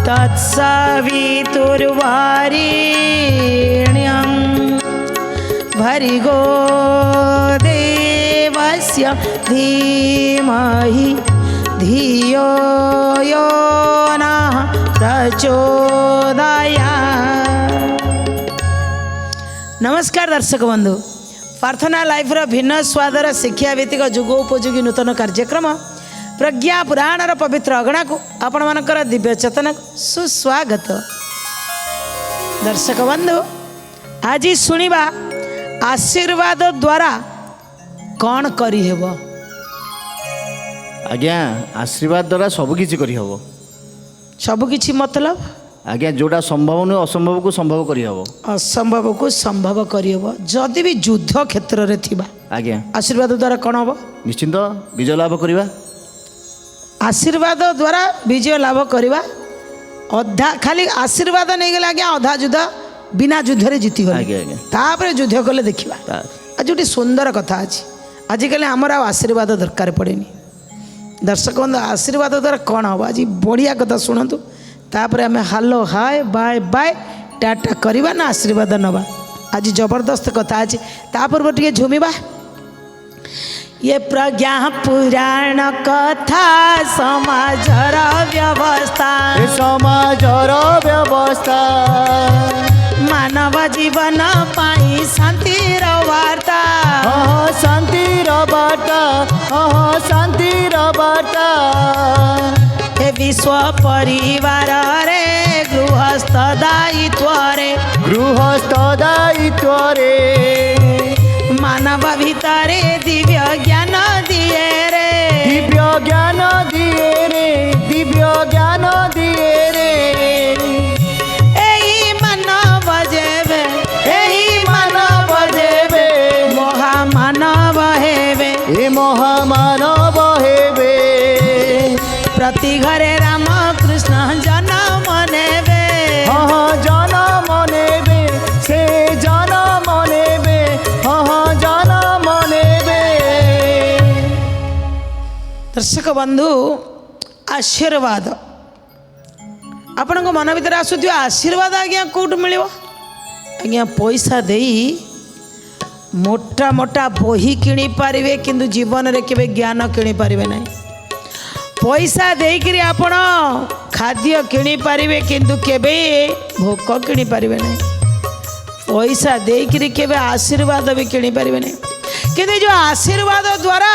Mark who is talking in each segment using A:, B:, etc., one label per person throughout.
A: तत्सवितुर्वरेण्यं भर्गो देवस्य धीमहि धियो यो नः प्रचोदयात्। नमस्कार दर्शक बंधु, प्रार्थना लाइफ्र भिन्न स्वादर शिक्षाभित्तिक जुगोपयोगी नूतन कार्यक्रम प्रज्ञा पुराणर पवित्र अगणा को आपण मानकर दिव्य चेतन सुस्वागत। दर्शक बंधु, आज शुणा आशीर्वाद द्वारा कौन करी हेब?
B: आज्ञा आशीर्वाद द्वारा सबकि करहब।
A: सबकि मतलब
B: आज्ञा जोटा संभव नुह असंभव को संभव करहब।
A: असंभव को संभव करहब। जदि भी युद्ध क्षेत्र रे थिबा
B: आज्ञा
A: आशीर्वाद द्वारा कौन हम?
B: निश्चिंत विजय लाभ करवा।
A: आशीर्वाद द्वारा विजय लाभ करवा। अधा खाली आशीर्वाद नहीं गले आज्ञा अधा युद्ध बिना युद्ध रे जीति गले।
B: आज्ञा आज्ञा
A: तापर युद्ध कले देखिबा। आज गोटे सुंदर कथा अछि। आजिकल आमर आशीर्वाद दरकार पड़ेनी। दर्शक बंधु, आशीर्वाद द्वारा कौन हम? आज बढ़िया कथा शुणु। तापर आम हालो हाय बाय बाय टाटा करवा ना आशीर्वाद नवा। आज जबरदस्त कथा अछि। तापर टिके झुमिबा। ये प्रज्ञा पुराण कथा समाजर व्यवस्था,
B: समाजर व्यवस्था
A: मानव जीवन पाई शांतिर वार्ता।
B: शांतिर वार्ता, शांतिर वार्ता।
A: हे विश्व परिवार रे गृहस्थ दायित्व रे,
B: गृहस्थ दायित्व रे
A: मानव भितरे दिव्य ज्ञान दिए रे,
B: दिव्य ज्ञान दिए रे, दिव्य ज्ञान दिए रे।
A: एही मानव जेबे, एही मानव जेबे महामानव हेबे,
B: ए महामानव हेबे।
A: प्रति घरे राम कृष्ण जन्म नेबे,
B: जन्म नेबे, से जन्म नेबे, जन्म नेबे।
A: दर्शक बंधु, आशीर्वाद आपण मन भर आसुथिबा। आशीर्वाद आज्ञा कौट मिल? आज्ञा पैसा देई मोटा मोटा बही किणी पारिबे, किंतु जीवन रे केबे ज्ञान किणी पारिबे नहीं। पैसा देकरी आपण खाद्य किणी पारिबे, किंतु केबे भोक किणी पारिबे नहीं। पैसा देकरी केबे आशीर्वाद भी किणी पारिबे नहीं। किंतु जो आशीर्वाद द्वारा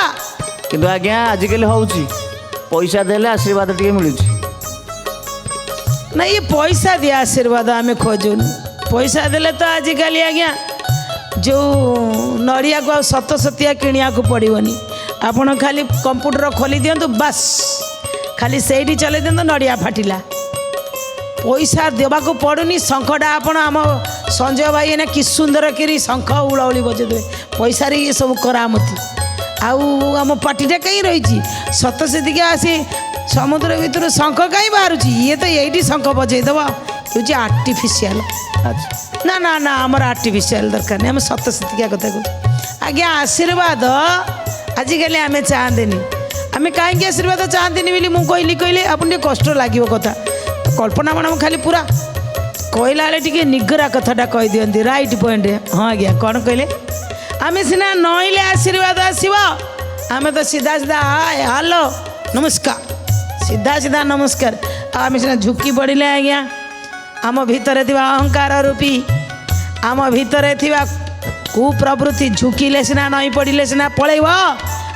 B: किंतु आज्ञा आजिकल होउची पैसा देले आशीर्वाद टिके मिलुची
A: ना। ये पैसा दिया आशीर्वाद आम खोजुन। पैसा देले तो आजिकल आज्ञा जो नड़िया को सत सतिया किणिया को पड़ोनी। आपड़ खाली कंप्यूटर खोली दिंतु बस, खाली से चले दिंतु नड़िया फाटिला। पैसा देवाक पड़ुनी। शंखटा आपण आम संजय भाई एना कि सुंदर करी शंख उड़ाउली बजेदे। पैसा रे ये सब करामती। आउ आम पार्टीटा कहीं रही सत से आसी समुद्र भितर शंख कहीं बाहर। ये तो यही शंख बजेदेव हूँ आर्टिफिशियल। ना ना ना आमर आर्टिफिशियल दरकार नहीं। आम सत से कथा कह आज्ञा आशीर्वाद आजिकल आम चाहते आम कहीं आशीर्वाद चाहते बोली मुझे कहली कहले आप कष्ट लगे कथा। कल्पना मैडम खाली पूरा कहला बेले टी निगरा कथाटा कही दिखती राइट पॉइंट। हाँ आज्ञा कौन कहले? आम सीना नईले आशीर्वाद आसव। आम तो सीधा सीधा हाय हेलो नमस्कार, सीधा सीधा नमस्कार। आम सीना झुकी पड़े आज्ञा आम भितर अहंकार रूपी आम भितर कुप्रवृत्ति झुकिले सीना नई पड़े सीना पलैब।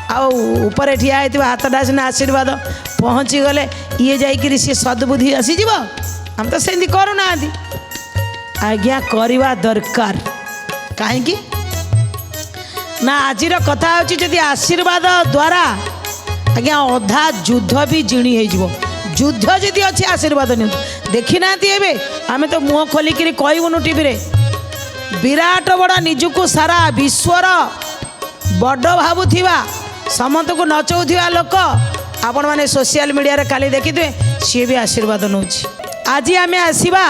A: आउपर ठिया होता हाथटा सीना आशीर्वाद पहुँची गले ये जाइए सी सद्बुद्धि आसीज। आम तो सेमती करूना आज्ञा करवा दरकार। कहीं ना आजिर कथा होची जदि आशीर्वाद द्वारा आज्ञा अधा युद्ध भी जिणी हो। युद्ध जदि अच्छी आशीर्वाद नहीं देखी ना आम तो मुँह खोलिक कहबुनु टीवी रे विराट बड़ा निजुक सारा विश्वर बड़ भावुवा समस्त को नचौवा लोक आपण मैंने सोशल मीडिया रे काली देखिथे सी भी आशीर्वाद नौ। आज आम आसवा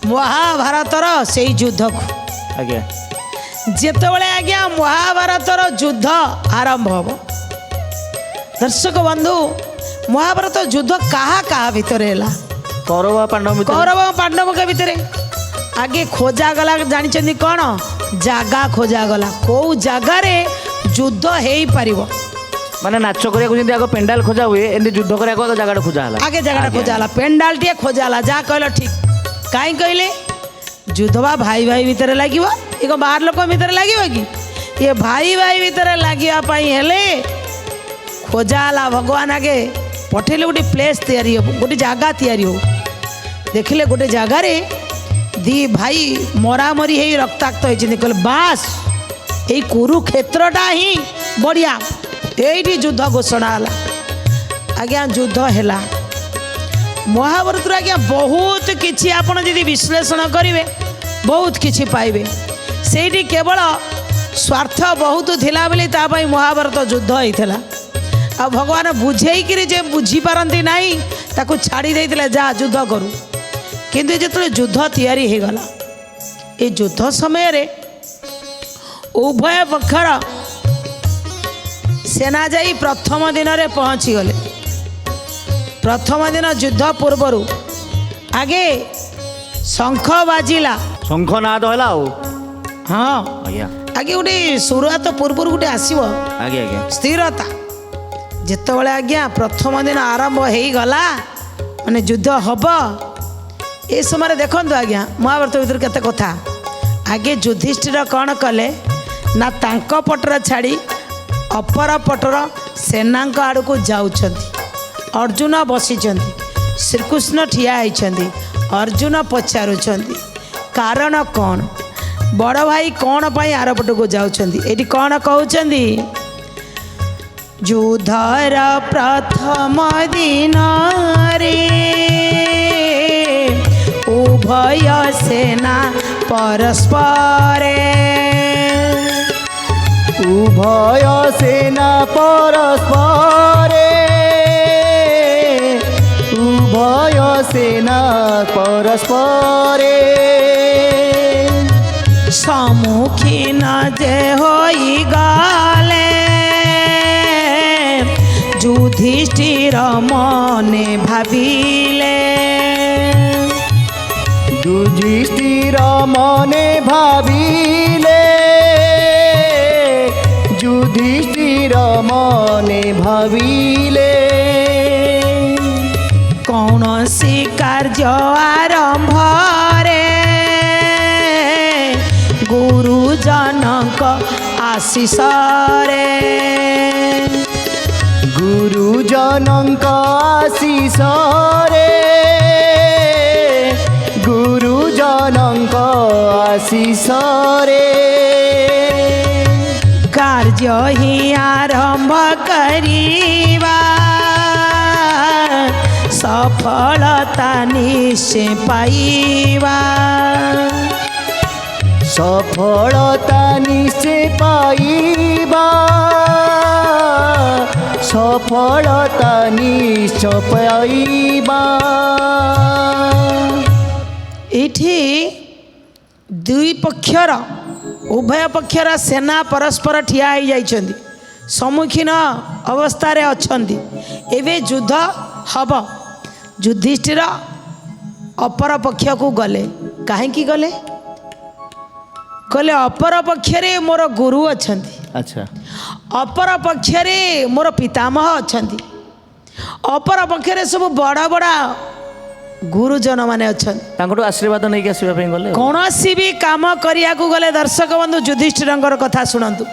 A: महाभारतर से युद्ध को
B: आज्ञा
A: जितेबाला आज्ञा महाभारतर युद्ध आरंभ हम। दर्शक बंधु महाभारत युद्ध क्या क्या भितर है
B: कौरव पांडव भितर
A: कौरव पांडव के भितर आगे खोजा गला जानी कौन जागा खोजा गला कौ जगार युद्ध हो पार
B: माने नाच करिया आगे पेंडाल खोजा हुए एंड युद्ध करिया जगह खोजा हला
A: आगे जगह खोजा हला पेंडाल टे खोजा हला जा कहल ठीक कहीं कहले युद्धवा भाई भाई भितर लगे एक बाहर लोक भितर लगे कि ये भाई भाई भितर लगे खोजा हला भगवान आगे पठेले गोटे प्लेस तैयारी हो गोटे जगह तैयारी हो देखिले गोटे जगार दी भाई मरामरी हो रक्ताक्त होती कहले बास यही कुरुक्षेत्रटा ही बढ़िया ये युद्ध घोषणा है आज्ञा युद्ध है महाभारत आज्ञा बहुत किसी आपड़ जी विश्लेषण करेंगे बहुत किसी पाइबे से केवल स्वार्थ बहुत थिला बोली महाभारत युद्ध होता आ भगवान बुझेकि जे बुझीपारती ना ताकू छाड़ी देते जा युद्ध करू किंतु जो युद्ध तैयारी हो गला ये युद्ध समय रे उभय पक्षर सेना जाई प्रथम दिन रे पहुँची गले प्रथम दिन युद्ध पूर्वर आगे शंख बाजिला
B: शंख नाद है
A: हाँ
B: आज्ञा
A: आगे गोटे शुरुआत पूर्वर गोटे आसो
B: आज्ञा आज्ञा
A: स्थिरता जितेबाला आज्ञा प्रथम दिन आरंभ हो गला माने युद्ध हम ये समय देखो आज्ञा महाभारत भर केते कथा आगे युधिष्ठिर कौन कले ना तांको पटर छाड़ी अपर पटर सेना आड़ को जाउछंती अर्जुन बसिचंती श्रीकृष्ण ठिया होइछंती अर्जुन पचारुछंती कारण कौन बड़ भाई कौन पाई आर पट को जाउछंती एटी कौन कहउछंती युद्धर प्रथम दिन रे उभय सेना परस्पर
B: उभय सेना परस्पर उभय सेना परस्पर
A: सम्मुखीन जे होई गले युधिष्ठिर मने भाविले
B: युधिष्ठिर मने भाविले युधिष्ठिर मने भाविले
A: कौनसी कार्य आरंभ रे गुरुजनक आशीष रे
B: गुरुजनक आशीष रे गुरुजनक आशीष रे
A: कार्य ही आरंभ करिबा सफलता निश्चय पाइबा
B: सफलता निश्चय पाइबा सफलता निश्चय पाइबा
A: एठी दुई पक्षर उभय पक्षर सेना परस्पर ठिया हो जाइछंदी सम्मुखीन अवस्था रे अछंदी एबे युद्ध हब युधिष्ठिर अपर पक्ष को गले काहेकि गले कहले अपर पक्षरे मोर गुरु अछंती
B: अच्छा
A: अपर पक्षरे मोर पितामह अछंती अपर पक्षरे सब बड़ा बड़ा गुरुजन माने अछंती
B: आशीर्वाद नहीं आसवा गले
A: कौनसी भी काम करिया को गले दर्शक बंधु युधिष्ठिरंकर कथा शुणंतु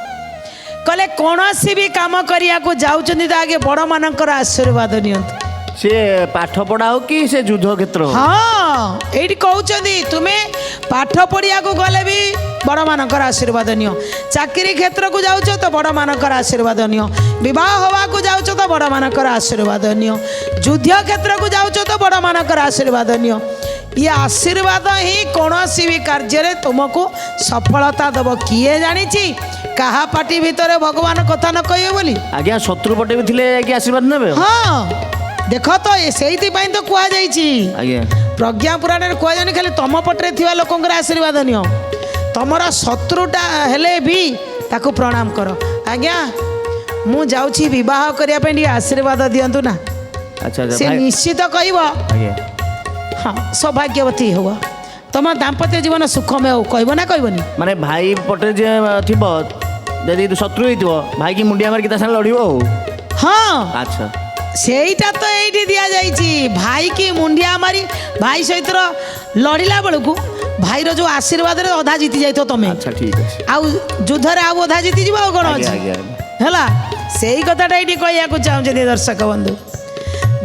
A: कहले कौनसी भी काम करिया को जाउचंती तो आगे बड़ मानकर आशीर्वाद नियंतु
B: से पाठ पढ़ा हो कि से युद्ध क्षेत्र हो
A: हाँ ये कहते तुम्हें पाठ पढ़िया को गले भी बड़ मानकर आशीर्वाद नियो चाकरी क्षेत्र को जाऊच तो बड़ मानकर आशीर्वाद नियो विवाह हवा को जाऊच तो बड़ मानकर आशीर्वाद नियो युद्ध क्षेत्र को जाऊच तो बड़ मानकर आशीर्वाद नियो ये आशीर्वाद ही कौनसी भी कार्य तुमको सफलता दब किए जानी कहा पार्टी भितर भगवान कथा न कहे बोली
B: आज्ञा शत्रु पटे भी थिले आशीर्वाद नेबे
A: हाँ देख तो से तो कहुई प्रज्ञा पुराण में कहुए खाली तुम पटे थी लोक आशीर्वाद नियो तुमर शत्रुटा हेले भी ताकू प्रणाम कर आज्ञा मु जाऊँगी बह करने आशीर्वाद दिंतु ना
B: अच्छा
A: से निश्चित कह हाँ सौभाग्यवती हुआ तुम दाम्पत्य जीवन सुखमय हो कहब ना कहबनी
B: माने भाई पटे जे थिबो जदि शत्रु होइतिबो भाई की मुंडिया मार की ता संग लड़िबो हो
A: हाँ
B: अच्छा
A: ସେଇଟା ତ ଏଇଠି ଦିଆଯାଇଛି ଭାଇ କି ମୁଣ୍ଡିଆ ମାରି ଭାଇ ସହିତ ଲଢ଼ିଲା ବେଳକୁ ଭାଇର ଯେଉଁ ଆଶୀର୍ବାଦରେ ଅଧା ଜିତି ଯାଇଥିବ ତମେ
B: अच्छा ठीक ଅଛି
A: ଆଉ ଯୁଦ୍ଧରେ ଆଉ ଅଧା ଜିତିଯିବ ଆଉ କ'ଣ
B: ଆଜ୍ଞା
A: ଅଛି
B: ଆଜ୍ଞା
A: ହେଲା ସେଇ କଥାଟା ଏଇଠି କହିବାକୁ ଚାହୁଁଛନ୍ତି ଦର୍ଶକ ବନ୍ଧୁ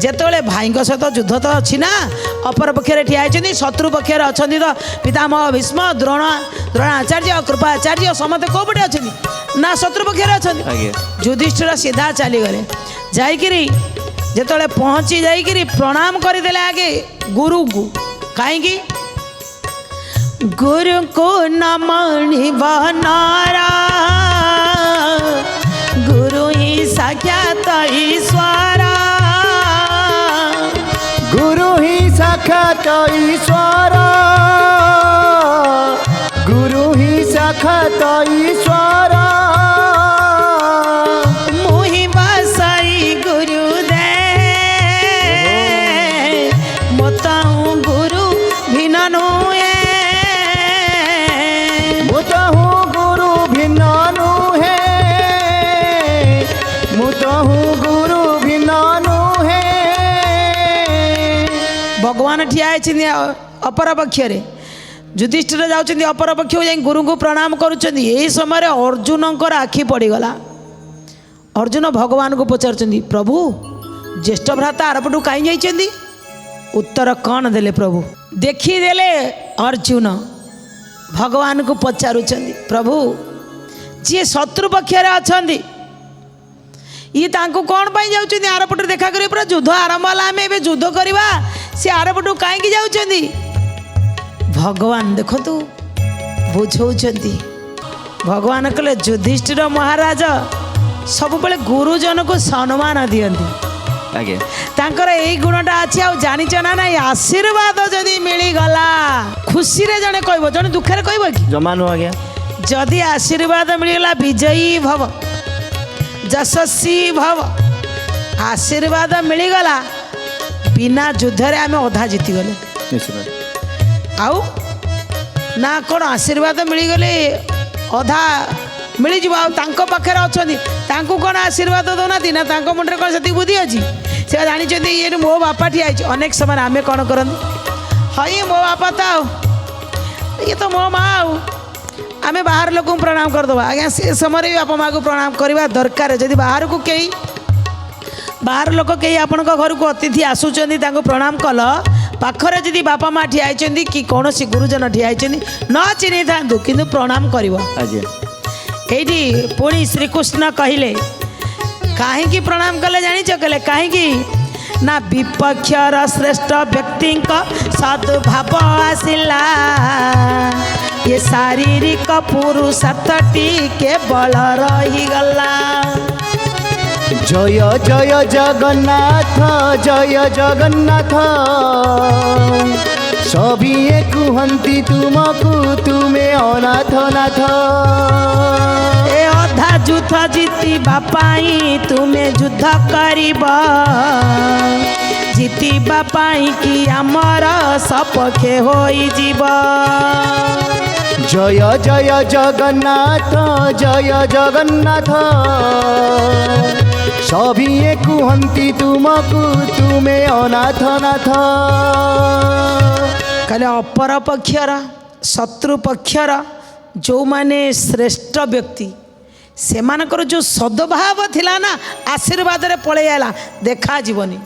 A: ଯେତେବେଳେ ଭାଇଙ୍କ ସହିତ ଯୁଦ୍ଧ ତ ଅଛି ନା ଅପର ପକ୍ଷରେ ଠିଆ ହେଇଛନ୍ତି ଶତ୍ରୁ ପକ୍ଷରେ ଅଛନ୍ତି ତ ପିତାମହ ଭୀଷ୍ମ ଦ୍ରୋଣାଚାର୍ଯ୍ୟ କୃପାଚାର୍ଯ୍ୟ ସମସ୍ତେ କେଉଁ ପଟେ ଅଛନ୍ତି ନା ଶତ୍ରୁ ପକ୍ଷରେ ଅଛନ୍ତି
B: ଆଜ୍ଞା
A: ଯୁଧିଷ୍ଠିର ସିଧା ଚାଲିଗଲେ ଯାଇକିରି ଯେତେବେଳେ ପହଞ୍ଚି ଯାଇକିରି ପ୍ରଣାମ କରିଦେଲେ ଆଗେ ଗୁରୁକୁ କାହିଁକି ଗୁରୁଙ୍କୁ ନ ମଣିବ ନର ଗୁରୁ ହିଁ ସାକ୍ଷାତ ଈଶ୍ୱର
B: गुरु ही साक्षात ईश्वर गुरु ही साक्षात ईश्वर
A: मुहि बसाई गुरुदे मोताऊं गुरु भिन्न नुए
B: मुतहु गुरु भिन्न नुहे मुतहु गुरु भिन्न नुहे
A: भगवान ठिया अपर पक्षरे युधिष्ठिर जाउछन्ति अपर पक्ष जाई गुरु को प्रणाम करुछन्ति एही समय अर्जुनकर आखि पड़ीगला अर्जुन भगवान को पचारुछन्ति प्रभु ज्येष्ठ भ्राता आरपटू कहीं जाइछन्ति उत्तर कौन देले प्रभु देखीदेले अर्जुन भगवान को पचारुछन्ति प्रभु जी शत्रु पक्षरे अछन्ति ये तांको कौन पाई जाउछन्ति आरपटू देखा करी पूरा युद्ध आरंभ होला आमे एबे युद्ध करबा से आरपटू कहीं जाउछन्ति भगवान देखतु बुझौछन्ति भगवान कहले युधिष्ठिर महाराज सब बेले गुरुजन को सम्मान दियंती
B: आगे
A: तांकर एई गुणटा अछि आ जानिच ना ना आशीर्वाद जदि मिली गला खुशी रे जने कहबो जने दुख रे कहबो कि
B: जमानु आज्ञा
A: जदि आशीर्वाद मिलगला विजयी भव यशस्वी भव आशीर्वाद मिलगला बिना युद्ध रे आमे अधा जीति गले
B: निश्चित
A: आउ ना कौन आशीर्वाद मिलगले अधा मिल जाव आंको पाखे अच्छा कौन आशीर्वाद दौना ना तांको मुंडे कौन से बुद्धि अच्छी से जानी ये मो बापा ठिया अनेक समय आम कौन करती हाँ ये मो बापा तो ये तो मो माँ आम बाहर लोक प्रणाम करदे आज्ञा से समय भी बापा माँ को प्रणाम करवा दरकार जदि बाहर को कई बाहर लोक कई आपण घर को अतिथि आसुच्च प्रणाम कल पाखरे जदि बापा माँ ठिया कि कौन सी गुरुजन ठिया न चिन्ह था कि प्रणाम कर पुणी श्रीकृष्ण कहले कहीं प्रणाम कले जानिच कहले कहीं ना विपक्षर श्रेष्ठ व्यक्ति सद्भाव आसिला ये शारीरिक पुरुषार्थटी केवल रहीगला
B: जय जय जगन्नाथ जय जगन्नाथ सभी कहती तुमको तुम्हें अनाथ नाथ
A: ए अधा युद्ध जीतिबा पाई तुम्हें युद्ध करिबा जीतिबा पाई कि आमर सपक्षे होई जीवा
B: जय जय जगन्नाथ सभी कहती तुमको तुम्हें अनाथ नाथ
A: कहले अपर पक्षर शत्रु पक्षर जो माने श्रेष्ठ व्यक्ति से मानकर जो सद्भाव थिला ना आशीर्वाद रे पळे आला देखा जीवनी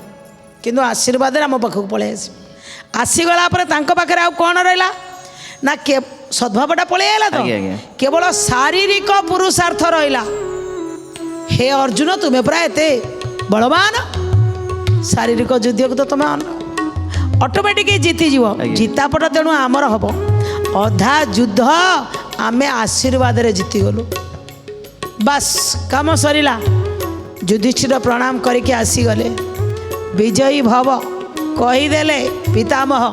A: किंतु आशीर्वाद रे आम पाखक पळे आसीगला पर तांको पाखरे आ कोन रहला ना के सद्भावटा पळे आला तो केवल शारीरिक पुरुषार्थ रहिला हे अर्जुन तुम्हें प्राय एते बलवान शारीरिक युद्ध को तो तुम्हें ऑटोमेटिक जीति जीव जीतापट तेणु आमर हम अधा युद्ध आमे आशीर्वाद रे जीति गलु बस काम सरीला युधिष्ठिर प्रणाम करके आसीगले विजयी भव कहीदेले पितामह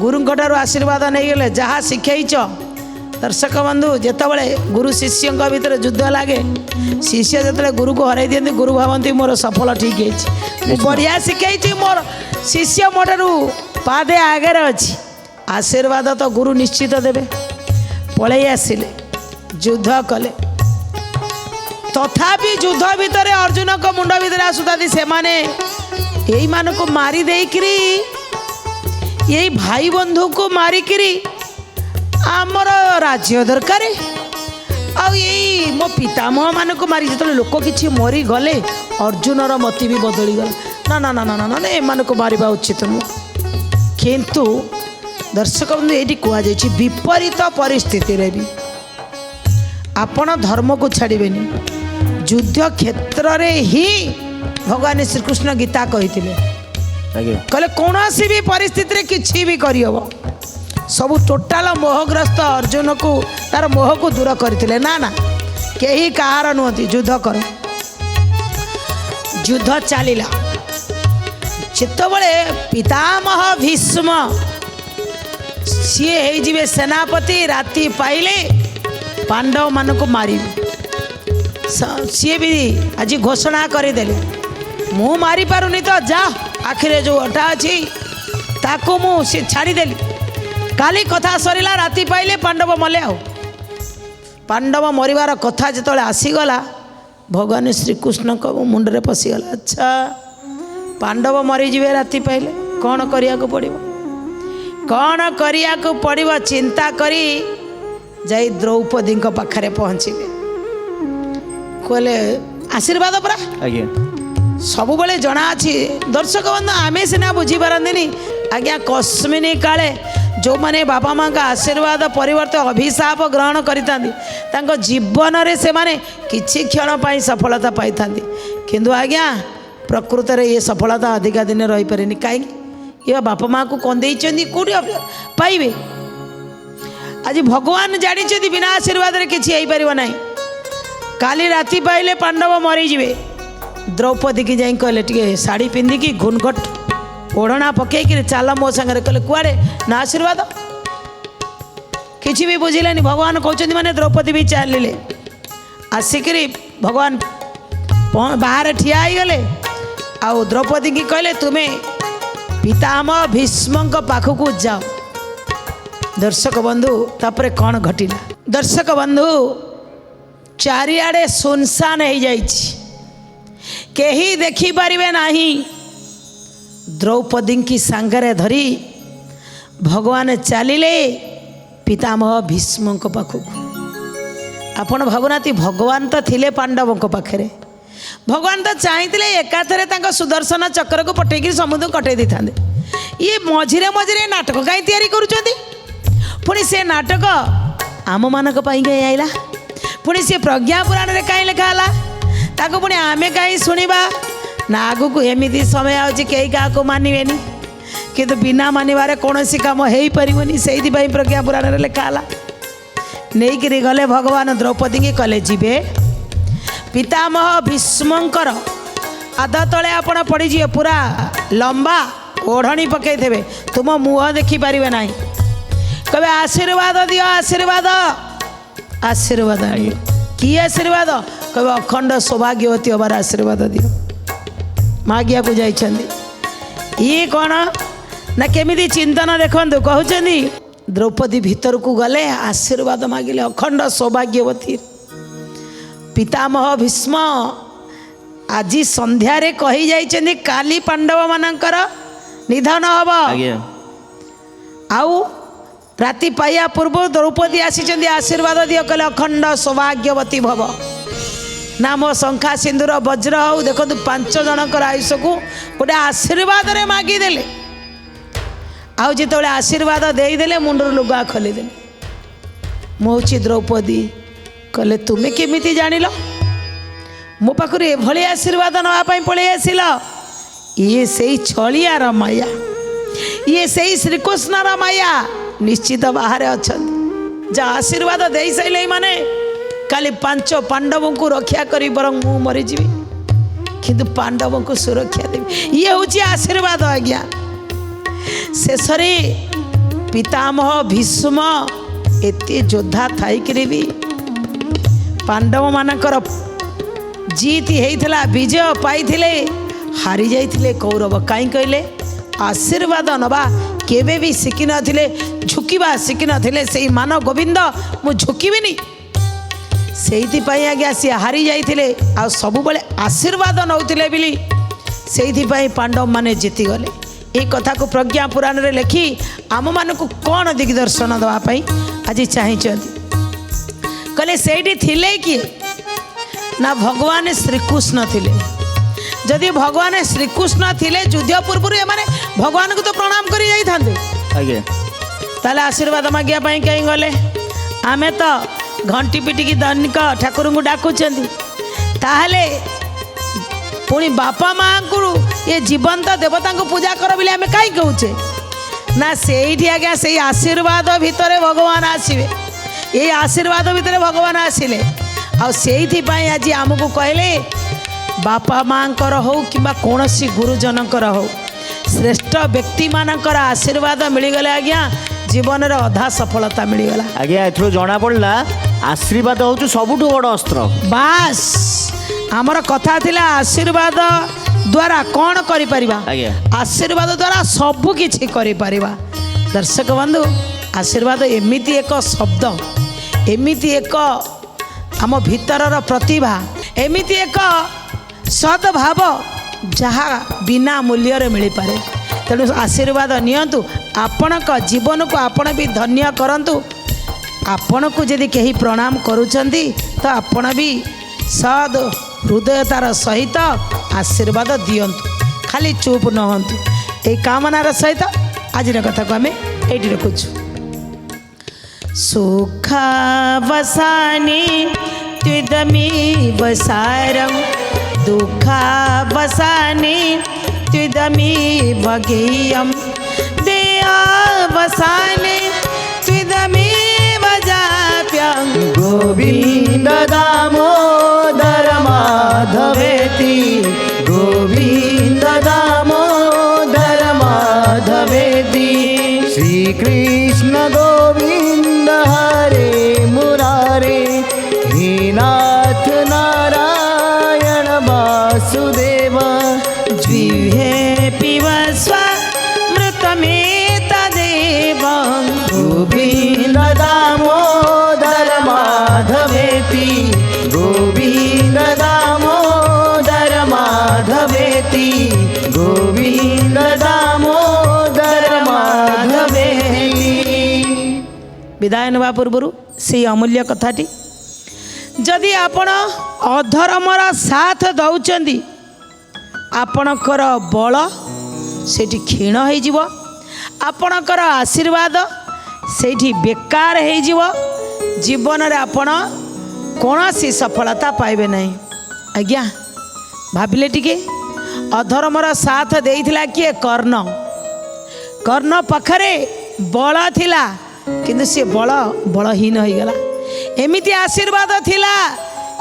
A: गुरुंठार आशीर्वाद नहीं गले जहाँ शिखैच दर्शक बंधु जितेबाला गुरु शिष्य भितर युद्ध लगे शिष्य जो गुरु को हर दिखती गुरु भावती मोर सफल ठीक है बढ़िया शिखई मोर शिष्य मो ठार पादे आगे अच्छी आशीर्वाद तो गुरु निश्चित देवे पलि आसिले युद्ध कले तथापि युद्ध भितर अर्जुन को मुंड भितर आसुता से माने यही मान को मारी देकरी यही भाई बंधु को मारिकी आमर राज्य दरकार आ यही मो पितामह मान को मारी जो लोक कि मरी गले अर्जुनर मति भी बदली गला ना ना ना ना ना एम को मारिबा उचित नुह किंतु दर्शक बंधु ये कहुई विपरीत परिस्थिति रे भी आपण धर्म को छाड़बेनि युद्ध क्षेत्र रे ही भगवान श्रीकृष्ण गीता कही कहले कौन भी परिस्थिति किसी भी करहब सबू टोटाल मोहग्रस्त अर्जुन को तार मोह को दूर करते ना ना कहीं कहार नुहति युद्ध कर युद्ध चलला जितेबले पितामह भीष्म सी हो सेनापति राति पाइले पांडव मान को मारे सी भी आज घोषणा करदे मु मारी पारुनी तो जा आखिरे जो अटा अच्छी ताको मु सी छाड़देली काली कथा सरीला राति पाइले पांडव मले आ पांडव मरिवार कथा जो आसीगला भगवान श्रीकृष्ण को मुंडरे पशिगला अच्छा पांडव मरीजे राति पाइले कौन करिया को पड़िबो कौन करिया को पड़िबो चिंता करी जाई द्रौपदी पाखरे पहुँचे कहले आशीर्वाद परा सब बड़े जना अच्छी दर्शक बंधु आमे सीना बुझीपारती आज्ञा कस्मिनी काले जो मैंने बापा माँ का आशीर्वाद परिवर्ते अभिशाप ग्रहण करी जीवन रे से माने किछि क्षण पाई सफलता पाई किंतु आज्ञा प्रकृत रे ये सफलता अधिका दिन रही पारे कहीं ये बापा माँ को कौन देइछन्ती कोठी पाइबे आज भगवान जानी बिना आशीर्वाद रे किछि होई परिबो नाही काली राति पाइले पांडव मरीजे द्रौपदी की जाई कहले टिके साड़ी पिंधिकी घुनघट ओढ़ना पकईकि चाल मो सागर कहले कुआड़े ना आशीर्वाद किसी भी बुझिलानी भगवान कहते माने द्रौपदी भी चलिले आसिकी भगवान बाहर ठिया गले आउ द्रौपदी की कहले तुम्हें पितामह भीष्म पाखक जाओ दर्शक बंधु तापरे कौन घटिला दर्शक बंधु चारिआडे सुनसान हो जाइछि केही देखी पारिबे नाही द्रौपदी की सांगरे धरी भगवान चलिले पितामह भीष्म पाखक आपण भावुनाती भगवान तो थिले पांडवों पाखे भगवान तो चाहिए एकाथरे सुदर्शन चक्र को पटेक समुद्र कटे दी था ये मझिरे मझिरे नाटक कहीं तैयारी करुँच पुणी से नाटक आम मानक आईला पुणी सी प्रज्ञा पुराण में कहीं लिखाला ताको पुणी आमे कहीं शुणा ना आगु को एमती समय आउची कई क्या मानवेनि किंतु बिना मानवार कौन काम हो पारनी से प्रज्ञा पुराण में लिखाला नहीं कि गले भगवान द्रौपदी की कले जीवे पितामह भीष्मंकर आध तले आपण पड़ीजे पूरा लंबा ओढ़णी पकई थे तुम मुह देखी पारे ना कहे आशीर्वाद दियो आशीर्वाद आशीर्वाद आयो कि आशीर्वाद कहे अखंड सौभाग्यवती हबार आशीर्वाद दियो मागिया को जाइछन्ती ये कौन ना केमिति चिंतन देखंतु कहउछन्ती द्रौपदी भीतर को गले आशीर्वाद मागिले अखंड सौभाग्यवती पितामह भीष्म आज संध्यारे कही जाइछन्ती काली पांडव मानकर निधन हब आउ राति पाइया पूर्व द्रौपदी आसी आशीर्वाद दियो कहले अखंड सौभाग्यवती भव ना मो शंखा सिंदूर वज्र हो देखो 5 जनकर आयुष को गोटे आशीर्वाद रे मागिदेले आउ जिते आशीर्वाद देदेले मुंडर लुगा खोलीदेले मोची द्रौपदी कहले तुम्हें केमिति जानिल मो पाखर एभली आशीर्वाद नापी पलि आसिल ये से छलियार माया ये से श्रीकृष्णर माया निश्चित बाहर अच्छा जहाँ आशीर्वाद दे सारे माने काली 5 पांडवों को रक्षा करी बर मु मरीजी किंतु पांडवों को सुरक्षा देवी ये हूँ आशीर्वाद आज्ञा शेष पितामह भीष्म एते योद्धा थाइकरी भी पांडव मानकर जीत होता विजय पाई हारी जाइए कौरव कहीं कहले आशीर्वाद नवा केवे भी शिखि नथिले झुकिबा शिखि नथिले से मान गोविंद मु झुकिबिनी से आज्ञा सी हारी जाइए आ सब बेले आशीर्वाद नौले बोली से पांडव माने जीतीगले ये कथा को प्रज्ञा पुराण रे लिखी आम मान को कौन दिग्दर्शन दवाई आज चाहिए कहले से किए ना भगवान श्रीकृष्ण थिले जदि भगवान श्रीकृष्ण थिले युद्ध पूर्व एमाने भगवान को तो प्रणाम करी जाई थांते
B: आगे
A: ताले आशीर्वाद मागिया पई कहीं गले आमे तो घंटी पिटिकी दैनिक ठाकुर को डाकुचंदी ताहले पुणी बापा माँ को ये जीवंत देवता को पूजा कर बोले आम कहीं कहूचे ना से आज्ञा से आशीर्वाद भितर भगवान आसवे ये आशीर्वाद भितर भगवान आसिले आईपाई आज आमको कहले बापा माँ हो कि कौन सी गुरुजनकर हो श्रेष्ठ व्यक्ति मानकर आशीर्वाद मिलगले आज्ञा जीवन रे अधा सफलता मिलगला
B: आज्ञा एथरो जना पड़ला आशीर्वाद हूँ सबुठ बड़ अस्त्र
A: बास आमर कथा थिला आशीर्वाद द्वारा कौन करि परिबा आशीर्वाद द्वारा सब किछि करि परिबा दर्शक बंधु आशीर्वाद एमिति एक शब्द एमिति एक आम भीतरर प्रतिभा एमिति एक सद्भाव जहाँ बिना मूल्य मिल पारे तेणु आशीर्वाद नियंतु आपण जीवन को आपण भी धन्य करंतु आपण को यदि कहीं प्रणाम करुचंती तो आपण भी सद हृदयतार सहित आशीर्वाद दियंतु खाली चुप न हंतु ए कामनार सहित आज कथा को आम ये रखुचु सुखावसाने त्विदमेव सारं दुःखावसाने त्विदमेव गेयं देहावसाने त्विदमेव जाप्यं
B: गोविंद दामोदर माधवेति गोविंद दामोदर माधवेति श्रीकृष्ण गोविंद हरे मुरारे हे नाथ नारायण वासुदेव
A: जिह्वे पिबस्व मृतमेतदेव
B: गोविंद दामोदर माधवेति गोविंद दामोदर माधवेति गोविंद दामोदर माधवेति
A: विदाय नवा पूर्व से अमूल्य कथाटी जदि आपण अधर्मर साथ दौचंदी आपणकर बल सेठी क्षीण हो आपणकर आशीर्वाद सेठी बेकार हो जीवन रे आपण कौन सी सफलता पाइबे नहीं आज्ञा भाविले टिके अधर्मर साथ देइथिला किए कर्ण कर्ण पाखरे बल थिला किंतु से बलहीन हो गला एमिति आशीर्वाद थिला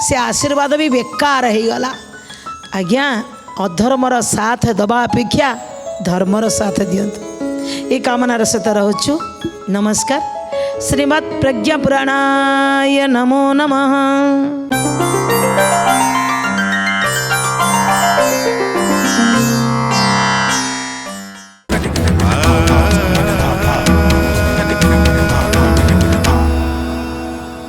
A: से आशीर्वाद भी बेकार हो गला आज्ञा अधर्मर साथ दबा अपेक्षा धर्मर साथ दियंतु ये कामनार सहित रहुछु नमस्कार श्रीमद् प्रज्ञा पुराणाय नमो नमः।